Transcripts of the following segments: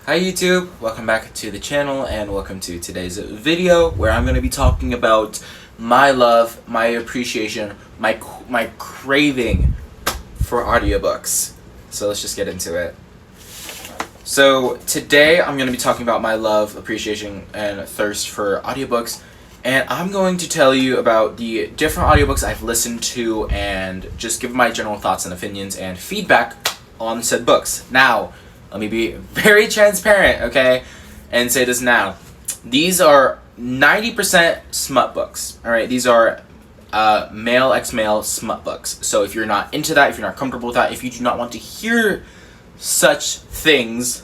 Hi YouTube, welcome back to the channel and welcome to today's video where I'm going to be talking about my love, my appreciation, my craving for audiobooks. So let's just get into it. So today I'm going to be talking about my love, appreciation, and thirst for audiobooks, and I'm going to tell you about the different audiobooks I've listened to and just give my general thoughts and opinions and feedback on said books. Now, let me be very transparent, okay, and say this now. These are 90% smut books, alright? These are male x male smut books. So if you're not into that, if you're not comfortable with that, if you do not want to hear such things,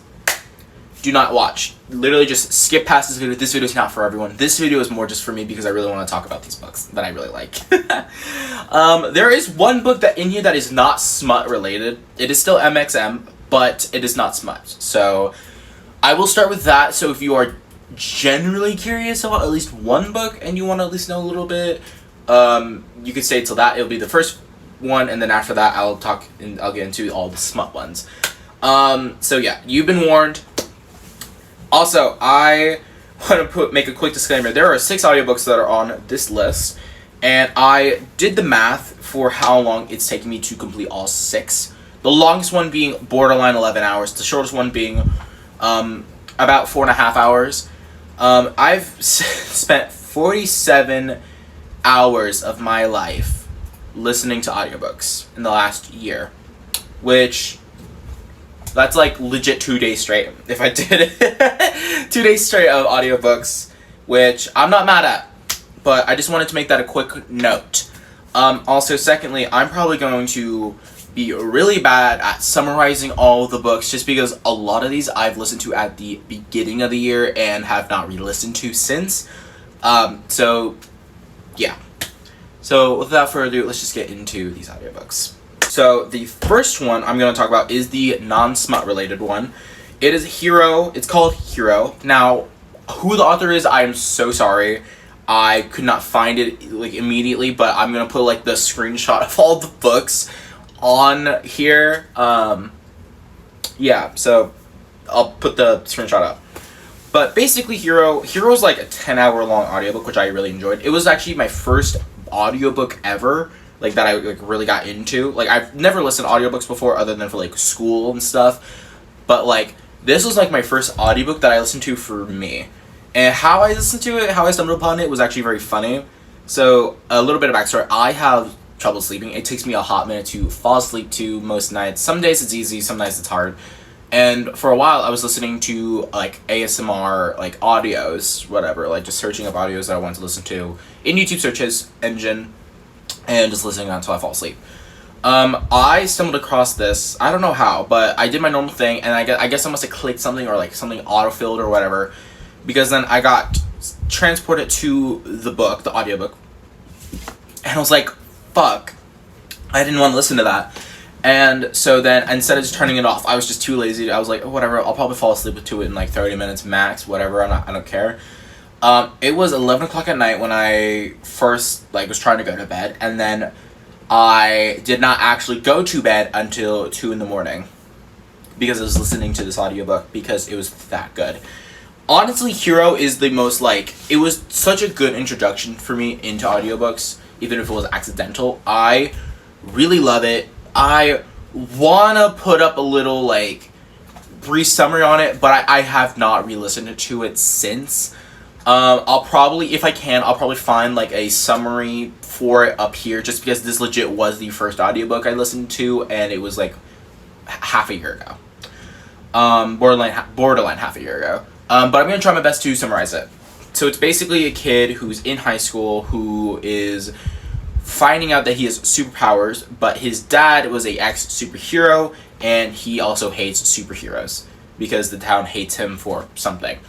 do not watch. Literally just skip past this video. This video is not for everyone. This video is more just for me because I really want to talk about these books that I really like. There is one book that in here that is not smut related. It is still MXM, but it is not smut. So I will start with that. So if you are generally curious about at least one book and you want to at least know a little bit, you could stay till that. It'll be the first one, and then after that I'll get into all the smut ones. So yeah, you've been warned. Also, I want to make a quick disclaimer. There are 6 audiobooks that are on this list, and I did the math for how long it's taking me to complete all 6. The longest one being borderline 11 hours. The shortest one being about 4.5 hours. I've spent 47 hours of my life listening to audiobooks in the last year, which that's like legit 2 days straight. If I did it 2 days straight of audiobooks, which I'm not mad at, but I just wanted to make that a quick note. Also, secondly, I'm probably going to be really bad at summarizing all the books just because a lot of these I've listened to at the beginning of the year and have not re-listened to since. So yeah. So without further ado, let's just get into these audiobooks. So the first one I'm going to talk about is the non-smut related one. It is Hero. It's called Hero. Now, who the author is, I am so sorry. I could not find it like immediately, but I'm going to put like the screenshot of all the books on here. Yeah, so I'll put the screenshot up. But basically Hero's like a 10-hour long audiobook, which I really enjoyed. It was actually my first audiobook ever, like that I like really got into. Like I've never listened to audiobooks before other than for like school and stuff. But like this was like my first audiobook that I listened to for me. And how I listened to it, how I stumbled upon it was actually very funny. So a little bit of backstory. I have trouble sleeping. It takes me a hot minute to fall asleep to most nights. Some days it's easy, some nights it's hard. And for a while I was listening to like ASMR like audios, whatever, like just searching up audios that I wanted to listen to in YouTube searches engine and just listening until I fall asleep. I stumbled across this, I don't know how, but I did my normal thing and I guess I must have clicked something or like something autofilled or whatever, because then I got transported to the book, the audiobook, and I was like, fuck, I didn't want to listen to that. And so then instead of just turning it off, I was just too lazy. I was like, oh, whatever, I'll probably fall asleep to it in like 30 minutes max, whatever, I don't care. It was 11 o'clock at night when I first like was trying to go to bed, and then I did not actually go to bed until 2 in the morning because I was listening to this audiobook because it was that good. Honestly, Hero is the most like, it was such a good introduction for me into audiobooks, even if it was accidental. I really love it. I wanna put up a little like brief summary on it, but I have not re-listened to it since. I'll probably, if I can, I'll probably find like a summary for it up here, just because this legit was the first audiobook I listened to, and it was like half a year ago. Borderline half a year ago. But I'm gonna try my best to summarize it. So it's basically a kid who's in high school who is finding out that he has superpowers, but his dad was a ex-superhero, and he also hates superheroes because the town hates him for something.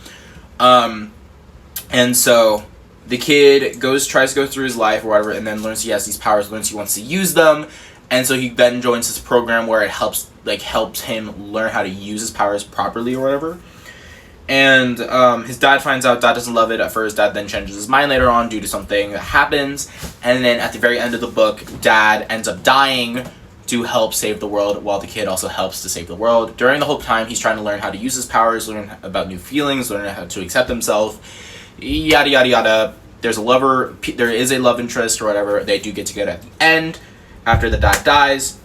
And so the kid tries to go through his life or whatever, and then learns he has these powers, learns he wants to use them, and so he then joins this program where it helps him learn how to use his powers properly or whatever. And his dad finds out. Dad doesn't love it at first. Dad then changes his mind later on due to something that happens. And then at the very end of the book, Dad ends up dying to help save the world, while the kid also helps to save the world. During the whole time, he's trying to learn how to use his powers, learn about new feelings, learn how to accept himself, yada yada yada. There is a love interest or whatever. They do get together at the end after the dad dies.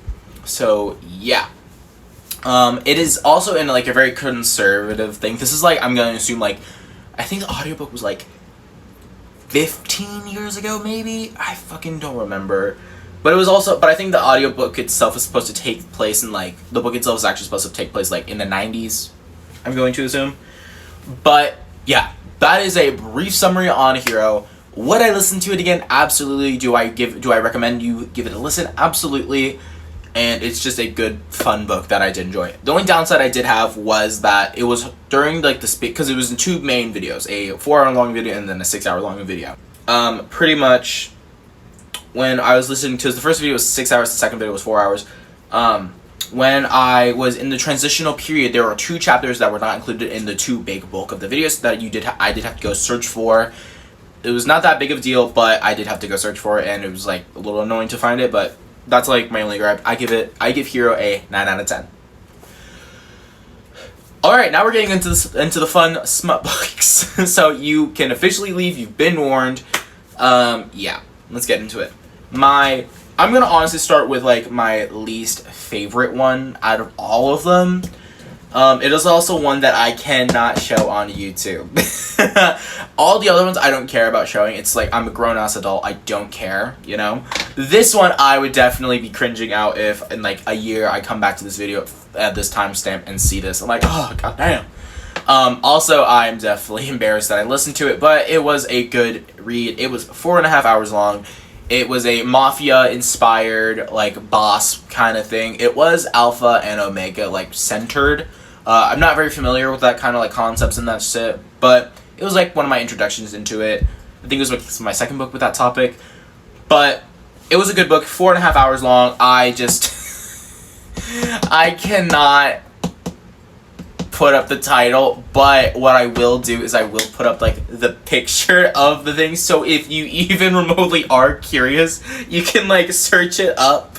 So yeah. It is also in like a very conservative thing. This is like, I'm gonna assume, like, I think the audiobook was like 15 years ago, maybe? I fucking don't remember. But it was also, but I think the audiobook itself is supposed to take place in like, the book itself is actually supposed to take place like in the 90s, I'm going to assume. But yeah, that is a brief summary on Hero. Would I listen to it again? Absolutely. Do I recommend you give it a listen? Absolutely. And it's just a good, fun book that I did enjoy. The only downside I did have was that it was during like the because it was in two main videos, a 4-hour long video and then a 6-hour long video. Pretty much when I was listening to the first video was 6 hours, the second video was 4 hours. When I was in the transitional period, there were 2 chapters that were not included in the 2 big bulk of the videos that I did have to go search for. It was not that big of a deal, but I did have to go search for it, and it was like a little annoying to find it, but that's like my only gripe. I give Hero a 9 out of 10. Alright, now we're getting into the fun smut books. So you can officially leave, you've been warned. Yeah, let's get into it. I'm gonna honestly start with like my least favorite one out of all of them. It is also one that I cannot show on YouTube. All the other ones I don't care about showing. It's like, I'm a grown-ass adult, I don't care, you know? This one I would definitely be cringing out if in like a year I come back to this video at this timestamp and see this. I'm like, oh, goddamn. Also, I'm definitely embarrassed that I listened to it, but it was a good read. It was 4.5 hours long. It was a mafia-inspired, like, boss kind of thing. It was Alpha and Omega, like, centered. I'm not very familiar with that kind of, like, concepts and that shit, but it was, like, one of my introductions into it. I think it was like, my second book with that topic. But it was a good book, 4.5 hours long. I cannot put up the title, but what I will do is I will put up like the picture of the thing, so if you even remotely are curious, you can like search it up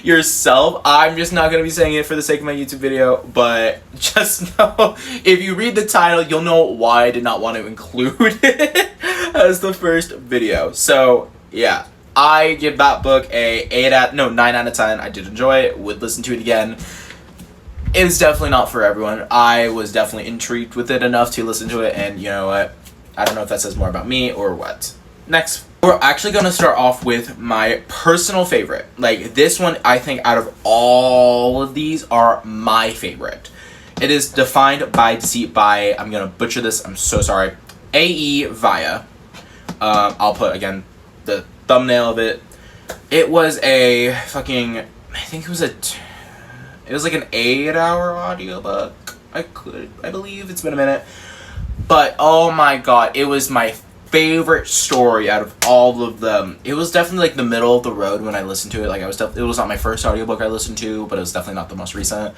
yourself. I'm just not going to be saying it for the sake of my YouTube video, but just know if you read the title, you'll know why I did not want to include it as the first video. So yeah, I give that book a 9 out of 10. I did enjoy it, would listen to it again. It's definitely not for everyone. I was definitely intrigued with it enough to listen to it, and you know what? I don't know if that says more about me or what. Next, we're actually going to start off with my personal favorite. Like, this one, I think, out of all of these, are my favorite. It is Defined by Deceit by, I'm going to butcher this, I'm so sorry, A.E. Vaya. I'll put, again, the thumbnail of it. It was a fucking, I think it was like an 8-hour audiobook. I believe it's been a minute. But oh my god, it was my favorite story out of all of them. It was definitely like the middle of the road when I listened to it. Like, it was not my first audiobook I listened to, but it was definitely not the most recent.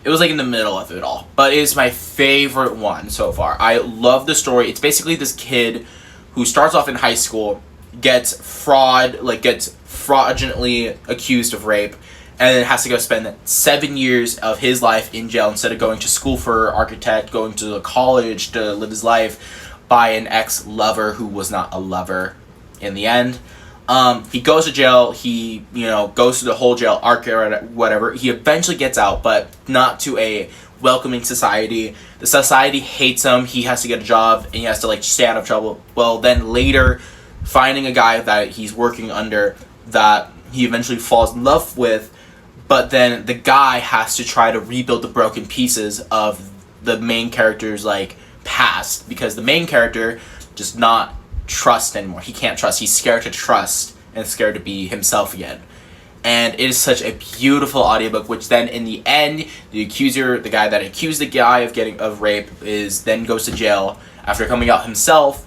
It was like in the middle of it all. But it's my favorite one so far. I love the story. It's basically this kid who starts off in high school, gets fraudulently accused of rape, and then has to go spend 7 years of his life in jail instead of going to school for architect, going to college to live his life by an ex-lover who was not a lover in the end. He goes to jail, he, goes through the whole jail arc or whatever. He eventually gets out, but not to a welcoming society. The society hates him, he has to get a job, and he has to, stay out of trouble. Well, then later, finding a guy that he's working under that he eventually falls in love with, but then the guy has to try to rebuild the broken pieces of the main character's, past, because the main character does not trust anymore. He can't trust. He's scared to trust and scared to be himself again. And it is such a beautiful audiobook, which then in the end, the accuser, the guy that accused the guy of rape, then goes to jail after coming out himself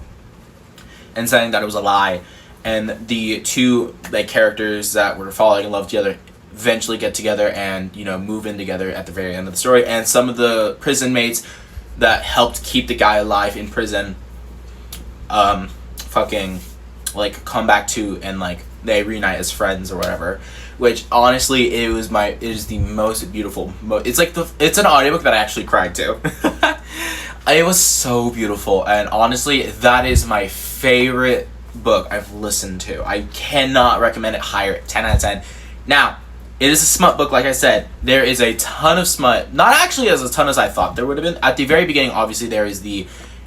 and saying that it was a lie. And the two characters that were falling in love together eventually get together and, move in together at the very end of the story. And some of the prison mates that helped keep the guy alive in prison come back to, and they reunite as friends or whatever. which honestly it is the most beautiful. It's like it's an audiobook that I actually cried to. It was so beautiful, and honestly, that is my favorite book I've listened to. I cannot recommend it higher. 10 out of 10. Now, it is a smut book, like I said. There is a ton of smut. Not actually as a ton as I thought there would have been. At the very beginning, obviously, there is the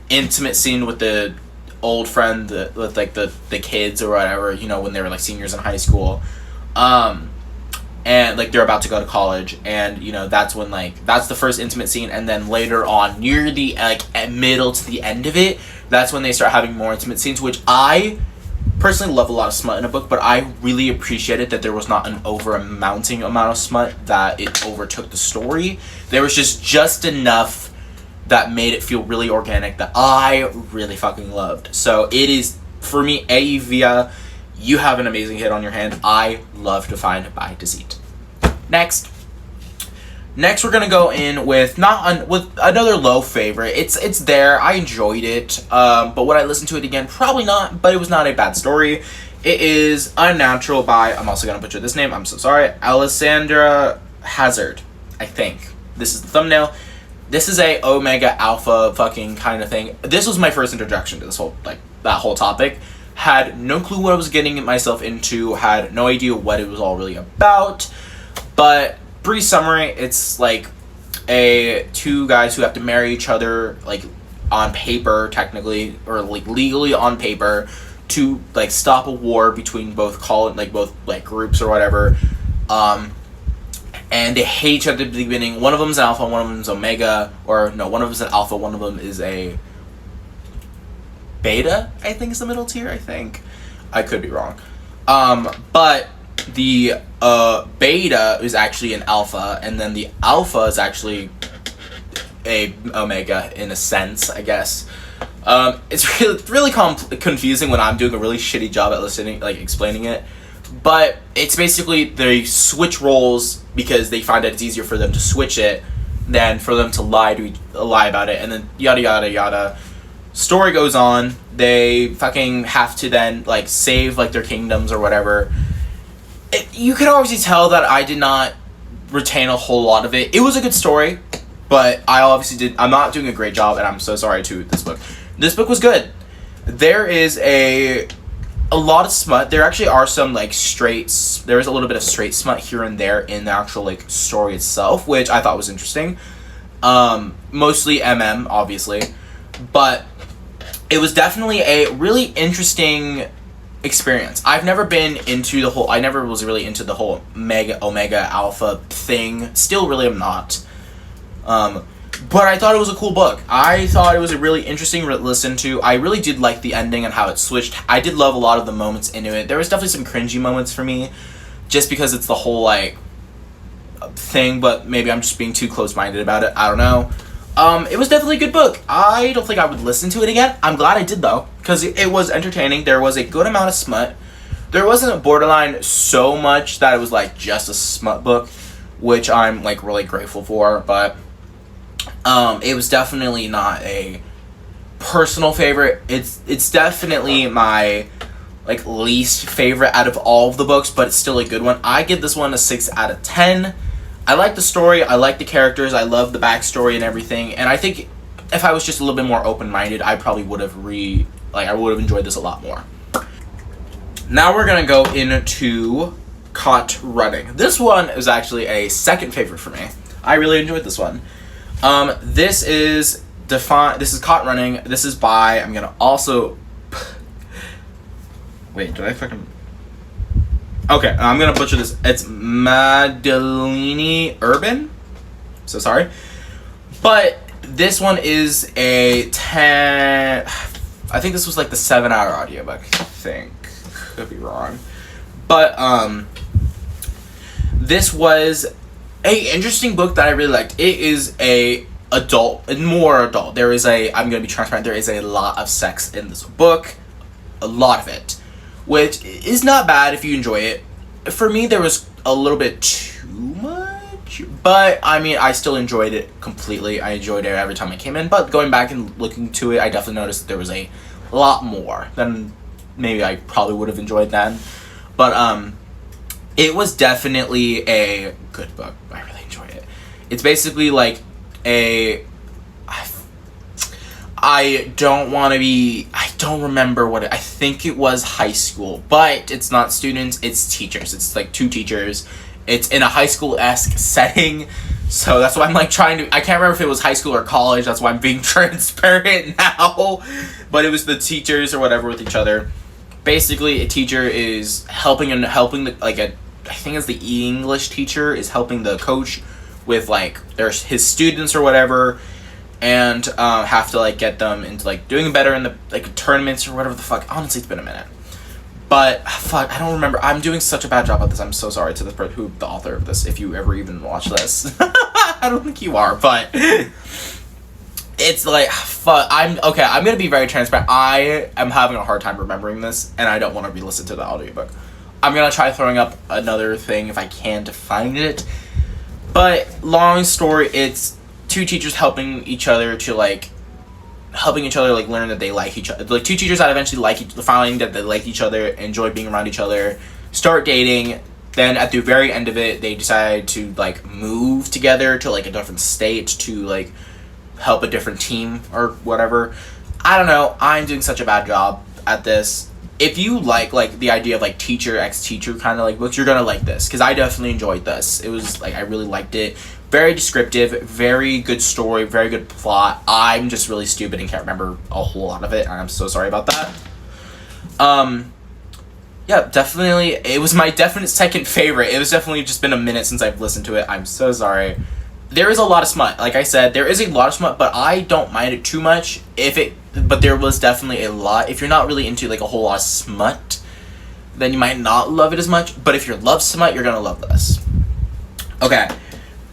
intimate scene with the old friend, with like the kids or whatever, you know, when they were like seniors in high school. And like they're about to go to college, and you know, that's when like that's the first intimate scene, and then later on, near the like middle to the end of it, that's when they start having more intimate scenes, which I personally love a lot of smut in a book, but I really appreciated that there was not an over-amounting amount of smut that it overtook the story. There was just enough that made it feel really organic that I really fucking loved. So it is, for me, Via, you have an amazing hit on your hand. I love To Find by Deceit. Next we're gonna go in with with another low favorite. It's there. I enjoyed it, but would I listen to it again? Probably not. But it was not a bad story. It is Unnatural by, I'm also gonna butcher this name, I'm so sorry, Alessandra Hazard. I think this is the thumbnail. This is a Omega Alpha fucking kind of thing. This was my first introduction to this whole that whole topic. Had no clue what I was getting myself into. Had no idea what it was all really about. But brief summary, it's like two guys who have to marry each other, like on paper technically, or like legally on paper, to like stop a war between both groups or whatever. And they hate each other at the beginning. One of them is an alpha, one of them is omega, or no, one of them is an alpha, one of them is a beta, I think is the middle tier, I think. I could be wrong. But the beta is actually an alpha, and then the alpha is actually a omega in a sense, I guess. It's really confusing when I'm doing a really shitty job at listening, like explaining it. But it's basically they switch roles because they find that it's easier for them to switch it than for them to lie about it, and then yada yada yada. Story goes on. They fucking have to then like save like their kingdoms or whatever. You can obviously tell that I did not retain a whole lot of it. It was a good story, but I'm not doing a great job, and I'm so sorry to this book. This book was good. There is a lot of smut. There actually are some like there is a little bit of straight smut here and there in the actual like story itself, which I thought was interesting. Mostly obviously, but it was definitely a really interesting experience. I never was really into the whole omega alpha thing. Still really am not. But I thought it was a cool book. I thought it was a really interesting listen to. I really did like the ending and how it switched. I did love a lot of the moments into it. There was definitely some cringy moments for me, just because it's the whole like thing, but maybe I'm just being too close-minded about it. I don't know. It was definitely a good book. I don't think I would listen to it again. I'm glad I did though, because it was entertaining. There was a good amount of smut. There wasn't a borderline so much that it was like just a smut book, which I'm like really grateful for, but it was definitely not a personal favorite. It's definitely my like least favorite out of all of the books, but it's still a good one. I give this one a 6 out of 10. I like the story, I like the characters, I love the backstory and everything, and I think if I was just a little bit more open-minded, I probably would have I would have enjoyed this a lot more. Now we're gonna go into Caught Running. This one is actually a second favorite for me. I really enjoyed this one. This is Caught Running. This is by, I'm gonna also wait, did I fucking okay, I'm gonna butcher this. It's Madeline Urban. So sorry. But this one is a 10. I think this was like the 7-hour audiobook. I think. Could be wrong. But this was a interesting book that I really liked. It is more adult. I'm gonna be transparent, there is a lot of sex in this book. A lot of it. Which is not bad if you enjoy it. For me, there was a little bit too much, but I mean, I still enjoyed it completely. I enjoyed it every time I came in, but going back and looking to it, I definitely noticed that there was a lot more than maybe I probably would have enjoyed then. But it was definitely a good book. I really enjoyed it. It's basically like a... I don't remember I think it was high school, but it's not students, it's teachers. It's like 2 teachers. It's in a high school-esque setting, so that's why I'm like trying to, I can't remember if it was high school or college, that's why I'm being transparent now, but it was the teachers or whatever with each other. Basically, a teacher is helping the, like I think it's the English teacher is helping the coach with like his students or whatever, and have to like get them into like doing better in the like tournaments or whatever the fuck. Honestly, it's been a minute, but fuck, I don't remember. I'm doing such a bad job at this. I'm so sorry to the person the author of this, if you ever even watch this. I don't think you are, but it's like fuck. I'm gonna be very transparent. I am having a hard time remembering this, and I don't want to re-listen to the audiobook. I'm gonna try throwing up another thing if I can to find it. But long story, it's 2 teachers helping each other learn that they like each other. Like 2 teachers that eventually finding that they like each other, enjoy being around each other, start dating. Then at the very end of it, they decide to like move together to like a different state to like help a different team or whatever. I don't know. I'm doing such a bad job at this. If you like the idea of like teacher ex-teacher kind of like books, you're gonna like this, because I definitely enjoyed this. It was like I really liked it. Very descriptive, very good story, very good plot. I'm just really stupid and can't remember a whole lot of it, and I'm so sorry about that. Yeah, definitely, it was my definite second favorite. It was definitely just been a minute since I've listened to it. I'm so sorry. There is a lot of smut. Like I said, there is a lot of smut, but I don't mind it too much. But there was definitely a lot. If you're not really into like a whole lot of smut, then you might not love it as much. But if you love smut, you're gonna love this. Okay.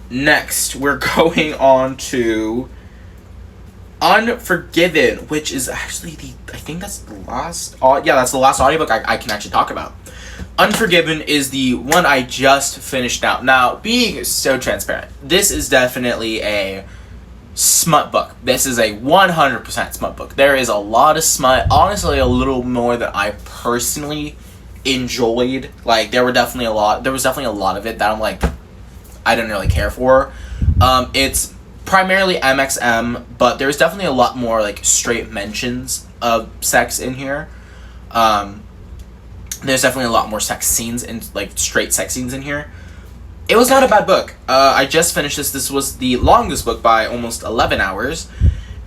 Next, we're going on to Unforgiven, which is actually I think that's the last, that's the last audiobook I can actually talk about. Unforgiven is the one I just finished out. Now, being so transparent, this is definitely a smut book. This is a 100% smut book. There is a lot of smut, honestly a little more than I personally enjoyed. Like, there was definitely a lot of it that I'm like, I didn't really care for. It's primarily MXM, but there's definitely a lot more like straight mentions of sex in here. There's definitely a lot more sex scenes and like straight sex scenes in here. It was not a bad book. I just finished this. This was the longest book by almost 11 hours,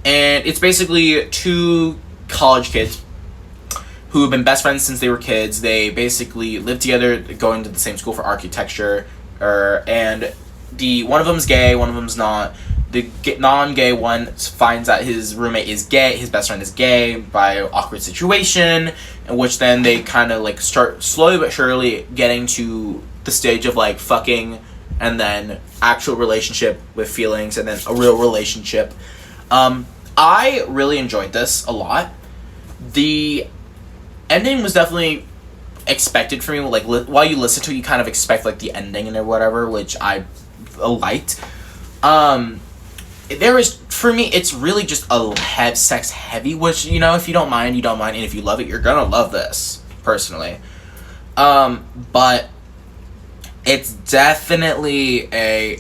and it's basically 2 college kids who have been best friends since they were kids. They basically live together, going to the same school for architecture. And one of them's gay, one of them's not. The non-gay one finds out his roommate is gay, his best friend is gay, by an awkward situation, in which then they kind of like start slowly but surely getting to the stage of like fucking, and then actual relationship with feelings, and then a real relationship. I really enjoyed this a lot. The ending was definitely expected for me. Like while you listen to it, you kind of expect like the ending and whatever, which I liked. There is, for me, it's really just a sex heavy, which, you know, if you don't mind, you don't mind, and if you love it, you're gonna love this, personally. But it's definitely I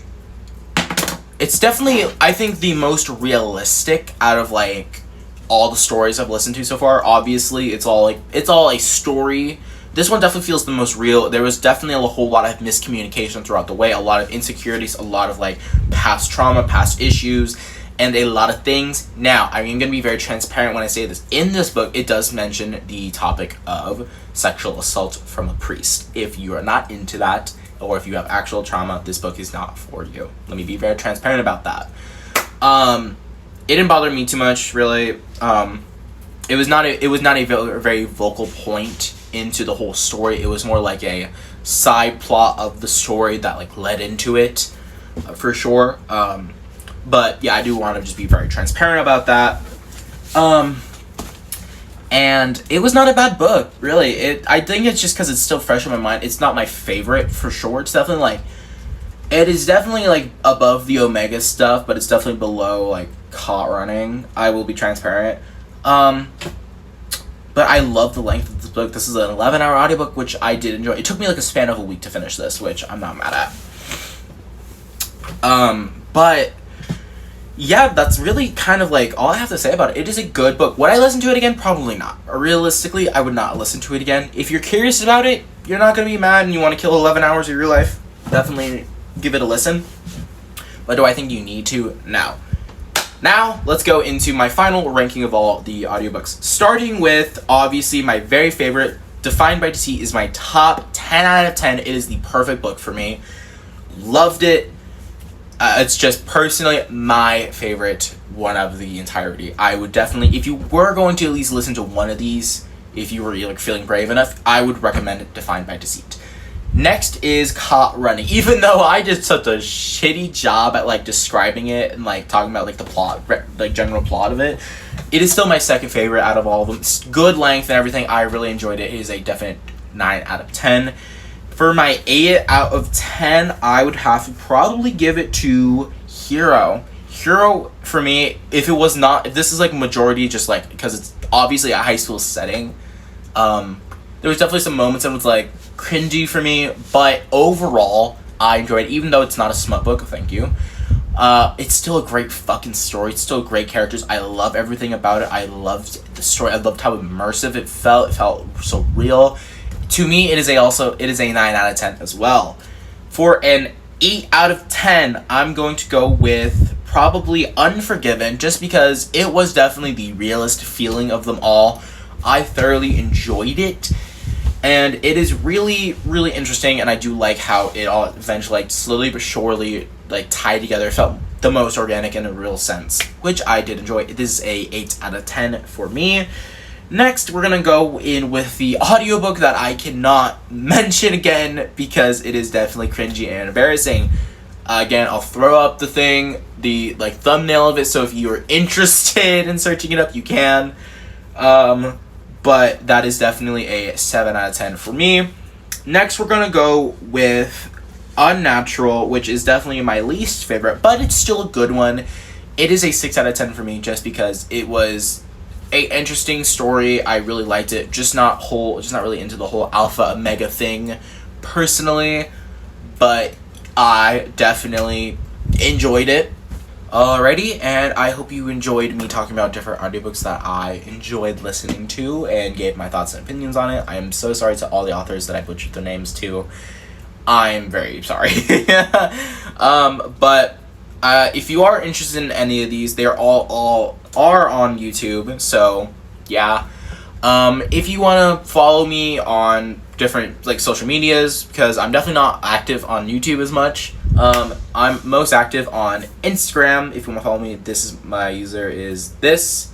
think the most realistic out of like all the stories I've listened to so far. Obviously, it's all a story. This one definitely feels the most real. There was definitely a whole lot of miscommunication throughout the way, a lot of insecurities, a lot of like past trauma, past issues, and a lot of things. Now, I'm going to be very transparent when I say this. In this book, it does mention the topic of sexual assault from a priest. If you are not into that, or if you have actual trauma, this book is not for you. Let me be very transparent about that. It didn't bother me too much, really. It was not a very vocal point into the whole story. It was more like a side plot of the story that like led into it, for sure. But yeah, I do want to just be very transparent about that. And it was not a bad book, really. I think it's just because it's still fresh in my mind. It's not my favorite, for sure. It is definitely like above the Omega stuff, but it's definitely below like Caught Running. I will be transparent. But but I love the length of this book. This is an 11-hour audiobook, which I did enjoy. It took me like a span of a week to finish this, which I'm not mad at. But yeah, that's really kind of like all I have to say about it. It is a good book. Would I listen to it again? Probably not. Realistically, I would not listen to it again. If you're curious about it, you're not going to be mad and you want to kill 11 hours of your life, definitely give it a listen. But do I think you need to? No. Now, let's go into my final ranking of all the audiobooks. Starting with, obviously, my very favorite, Defined by Deceit is my top 10 out of 10. It is the perfect book for me. Loved it. It's just personally my favorite one of the entirety. I would definitely, if you were going to at least listen to one of these, if you were like feeling brave enough, I would recommend Defined by Deceit. Next is Caught Running. Even though I did such a shitty job at like describing it and like talking about like the plot, like general plot of it, it is still my second favorite out of all of them. It's good length and everything. I really enjoyed it. It is a definite 9 out of 10. For my 8 out of 10, I would have to probably give it to Hero. Hero, for me, if this is like majority just like, because it's obviously a high school setting, there was definitely some moments that was like cringy for me, but overall, I enjoyed it, even though it's not a smut book, thank you. It's still a great fucking story. It's still great characters. I love everything about it. I loved the story. I loved how immersive it felt. It felt so real. To me, it is a 9 out of 10 as well. For an 8 out of 10, I'm going to go with probably Unforgiven, just because it was definitely the realest feeling of them all. I thoroughly enjoyed it, and it is really, really interesting, and I do like how it all eventually, like, slowly but surely, like, tied together. It felt the most organic in a real sense, which I did enjoy. It is a 8 out of 10 for me. Next, we're going to go in with the audiobook that I cannot mention again because it is definitely cringy and embarrassing. Again, I'll throw up the like thumbnail of it, so if you're interested in searching it up, you can. But that is definitely a 7 out of 10 for me. Next, we're going to go with Unnatural, which is definitely my least favorite, but it's still a good one. It is a 6 out of 10 for me just because it was a interesting story. I really liked it. Just not really into the whole alpha omega thing personally, but I definitely enjoyed it. Alrighty, and I hope you enjoyed me talking about different audiobooks that I enjoyed listening to and gave my thoughts and opinions on it. I am so sorry to all the authors that I butchered their names to. I'm very sorry. But if you are interested in any of these, they're all are on YouTube, so yeah. If you want to follow me on different like social medias, because I'm definitely not active on YouTube as much. I'm most active on Instagram. If you want to follow me, my user is this.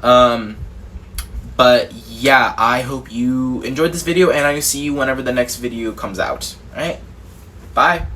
But yeah, I hope you enjoyed this video, and I will see you whenever the next video comes out. Alright, bye.